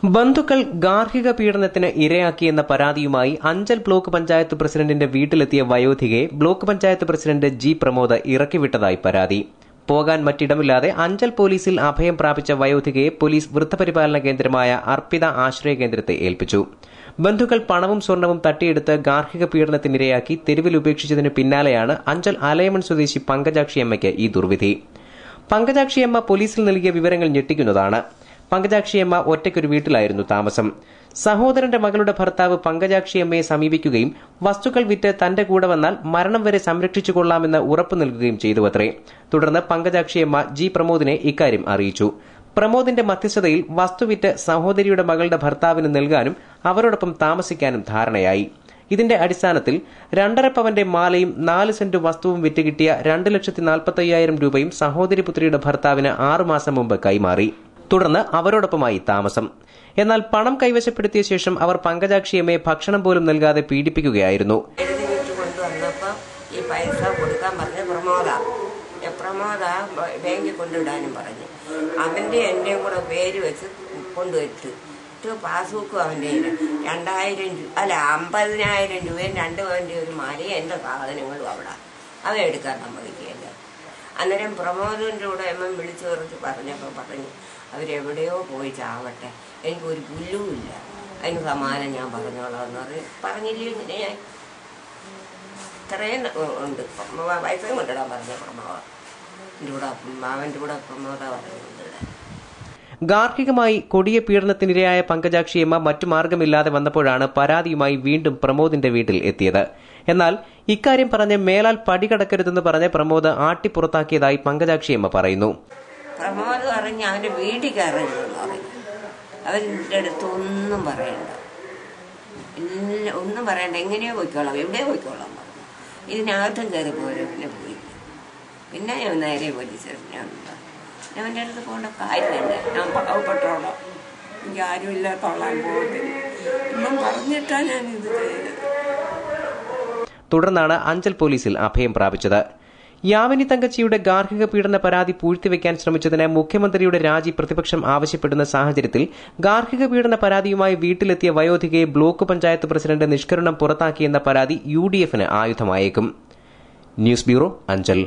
ബന്ധുക്കൾ ഗാർഹിക പീഡനത്തിന് ഇരയാക്കിയെന്ന പരാതിയുമായി അഞ്ചൽ ബ്ലോക്ക് പഞ്ചായത്ത് പ്രസിഡന്റിന്റെ വീട്ടിലെത്തിയ വയോധികയെ block panchayat president G Pramod ഇറക്കിവിട്ടതായി പരാതി. പോകാൻ മറ്റിടമില്ലാതെ അഞ്ചൽ പോലീസിൽ അഭയം പ്രാപിച്ച വയോധികയെ പോലീസ് വൃദ്ധപരിപാലന കേന്ദ്രമായ അർപ്പിത ആശ്രയ കേന്ദ്രത്തെ ഏൽപ്പിച്ചു. ബന്ധുക്കൾ പണവും സ്വർണവും തട്ടിയെടുത്ത് ഗാർഹിക പീഡനത്തിനിരയാക്കി തെരുവിൽ ഉപേക്ഷിച്ചതിന് പിന്നാലെയാണ് അഞ്ചൽ അലയമൺ സ്വദേശി പങ്കജാക്ഷിയമ്മയ്ക്ക് ഈ ദുർവിധി. പങ്കജാക്ഷിയമ്മ പോലീസിൽ നൽകിയ വിവരങ്ങൾ ഞെട്ടിക്കുന്നതാണ്. പങ്കജാക്ഷിയമ്മ ഒറ്റയ്ക്കൊരു വീട്ടിലായിരുന്നു താമസം. സഹോദരന്റെ മകളുടെ ഭർത്താവ് പങ്കജാക്ഷിയമ്മയെ സമീപിക്കുകയും വസ്തുക്കൾ വിറ്റ് തന്റെ കൂടെ വന്നാൽ മരണം വരെ സംരക്ഷിച്ചുകൊള്ളാമെന്ന് ഉറപ്പു നൽകുകയും ചെയ്തുവത്രേ. തുടർന്ന് പങ്കജാക്ഷിയമ്മ ജി പ്രമോദിനെ ഇക്കാര്യം അറിയിച്ചു. പ്രമോദിന്റെ മധ്യസ്ഥതയിൽ വസ്തുവിറ്റ് സഹോദരിയുടെ മകളുടെ ഭർത്താവിന് നൽകാനും അവരോടൊപ്പം താമസിക്കാനും ധാരണയായി. ഇതിന്റെ അടിസ്ഥാനത്തിൽ 2.5 പവന്റെ മാലയും 4 സെന്റ് വസ്തുവും വിറ്റുകിട്ടിയ 2,45,000 രൂപയും സഹോദരിപുത്രിയുടെ ഭർത്താവിന് 6 മാസം മുമ്പ് കൈമാറി. തുടർന്ന് അവരോടൊപ്പമായി താമസം. എന്നാൽ പണം കൈവശപ്പെടുത്തിയ ശേഷം അവർ പങ്കജാക്ഷിയമ്മയെ ഭക്ഷണം പോലും നൽകാതെ പീഡിപ്പിക്കുകയായിരുന്നു. ഈ പൈസ കൊടുക്കാൻ പറഞ്ഞ പ്രമോദ ബാങ്കിൽ കൊണ്ടുവിടാനും പറഞ്ഞു. അവന്റെ എന്റെയും കൂടെ പേര് വെച്ച് കൊണ്ടുവച്ചു. പാസ്ബുക്കും അവന്റെ 50,000 രൂപയും 2 പവന്റെ ഒരു മാലയും എന്റെ സാധനങ്ങളും അവിടെ അതെടുക്കാൻ സമ്മതിക്കുകയല്ല. അന്നേരം പ്രമോദിന്റെ കൂടെ വിളിച്ചു കുറച്ച് പറഞ്ഞപ്പോൾ പറഞ്ഞു അവരെവിടെയോ പോയി ചാവട്ടെ, എനിക്കൊരു പുല്ലുമില്ല, അതിന് സമാനം ഞാൻ പറഞ്ഞോളാം എന്ന് പറഞ്ഞില്ലേ. ഇങ്ങനെ ഞാൻ ഇത്രയും ഉണ്ട് പൈസയും കൊണ്ടിടാൻ പറഞ്ഞ അവൻ്റെ കൂടെ പ്രമോദ പറഞ്ഞുകൊണ്ടിടാൻ. ഗാർഹികമായി കൊടിയ പീഡനത്തിനിരയായ പങ്കജാക്ഷിയമ്മ മറ്റു മാർഗമില്ലാതെ വന്നപ്പോഴാണ് പരാതിയുമായി വീണ്ടും പ്രമോദിന്റെ വീട്ടിൽ എത്തിയത്. എന്നാൽ ഇക്കാര്യം പറഞ്ഞ് മേലാൽ പടികടക്കരുതെന്ന് പറഞ്ഞ് പ്രമോദ് ആട്ടിപ്പുറത്താക്കിയതായി പങ്കജാക്ഷിയമ്മ പറയുന്നു. പ്രമോദ് പറഞ്ഞ് അവന്റെ വീട്ടിൽ കയറരുതെന്ന് പറഞ്ഞു. അവരുടെ അടുത്ത് ഒന്നും പറയണ്ട, ഒന്നും പറയണ്ട, എങ്ങനെയോ പോയിക്കോളാം, എവിടെയോ പോയിക്കോളാം പറഞ്ഞു. ഇതിനകത്തും കയറി പോരും. പിന്നെ ഞാൻ നേരെ പോലീസ് ഞാൻ അവൻ്റെ അടുത്ത് പോകേണ്ട കാര്യമില്ല, ഞാൻ പാവപ്പെട്ടോളാം, എനിക്ക് ആരും ഇല്ലാത്തോളാൻ പോകത്തില്ല എന്നും പറഞ്ഞിട്ടാണ് ഞാൻ ഇത് ചെയ്തത്. തുടർന്നാണ് അഞ്ചൽ പോലീസിൽ അഭയം പ്രാപിച്ചത്. യാമിനി തങ്കച്ചിയുടെ ഗാർഹിക പീഡന പരാതി പൂഴ്ത്തിവെക്കാൻ ശ്രമിച്ചതിന് മുഖ്യമന്ത്രിയുടെ രാജി പ്രതിപക്ഷം ആവശ്യപ്പെടുന്ന സാഹചര്യത്തിൽ ഗാർഹിക പീഡന പരാതിയുമായി വീട്ടിലെത്തിയ വയോധികയെ ബ്ലോക്ക് പഞ്ചായത്ത് പ്രസിഡന്റ് നിഷ്കരുണം പുറത്താക്കിയെന്ന പരാതി UDF-ന് ആയുധമായേക്കും. News bureau, Anchal.